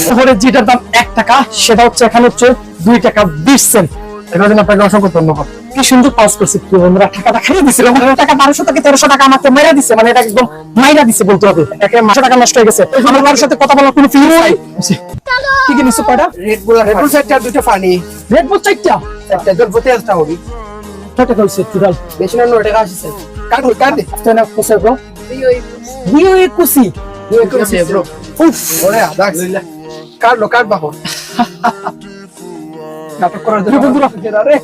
শহরে যেটার দাম 1 টাকা সেটা হচ্ছে এখানে হচ্ছে 2 টাকা 20 সেন্ট। এটার জন্য আপনাকে অসংখ্য ধন্যবাদ। কি সুন্দর পাস করছে বন্ধুরা, টাকাটা খাইয়ে দিছিল। মানে টাকা 1200 থেকে 1300 টাকা আমাকে মাইরা দিছে, মানে এটা একদম মাইরা দিছে বলতে হবে। একে 500 টাকা নষ্ট হয়ে গেছে। আমার কারোর সাথে কথা বলার কোনো ফিলিং নাই। কি কি নিছো কয়টা? রেড বুল চারটা, দুটো পানি। রেড বুল চারটা, চারটা জল পথে আসতে হবে। কত টাকা হইছে টোটাল? বেশি না 9 টাকা আসছে। কাট দে। তো না কোসে ব্রো। বিও একুশি। ব্রো। উফ, ওরে আদাক। কাট বাবু। নাটক করার জন্য বন্ধুরা আরে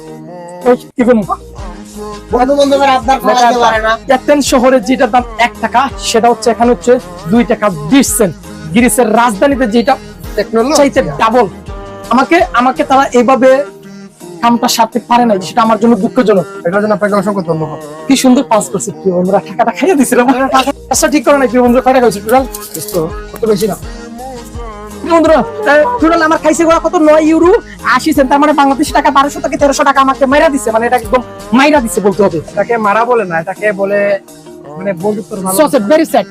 ওই কি করব? বন্ধু-বান্ধবের আবদার করাতে পারে না। এথেন্স শহরে যেটার দাম 1 টাকা সেটা হচ্ছে এখানে হচ্ছে 2 টাকা 20 সেন্ট। গ্রিসের রাজধানীতে যেটা টেকনোলজি চাইতে ডাবল। আমাকে তারা এইভাবে কামটা সারতে পারে না, সেটা আমার জন্য দুঃখজনক। এটার জন্য আপনাকে অসংখ্য ধন্যবাদ। কি সুন্দর পাস করছে প্রিয় বন্ধুরা, টাকাটা খাইয়ে দিছিল। কাজটা ঠিক করে নাই প্রিয় বন্ধুরা। কয় টাকা হয়েছে টোটাল? কত বেশি না। প্রিয় বন্ধুরা টোটাল আমার খাইছে ওরা কত 9 ইউরো 80 সেন্ট। তার মানে বাংলাদেশি টাকা 1200 থেকে 1300 টাকা আমাকে মাইরা দিছে, মানে এটা একদম মাইরা দিছে বলতে হবে। এটাকে মারা বলে না, এটাকে বলে মানে বন্ধুত্বর ভালো। So very sad.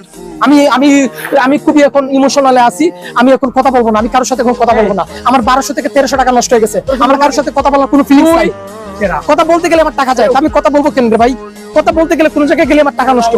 আমি খুবই এখন ইমোশনালে আছি। আমি এখন কথা বলবো না, আমি কারোর সাথে এখন কথা বলবো না। আমার 1200 থেকে 1300 টাকা নষ্ট হয়ে গেছে। আমার কারোর সাথে কথা বলার কোনো ফিলিংস নাই। কথা বলতে গেলে আমার টাকা যায়, আমি কথা বলবো কেন রে ভাই? কথা বলতে গেলে কোন জায়গায় গেলে আমার টাকা নষ্ট।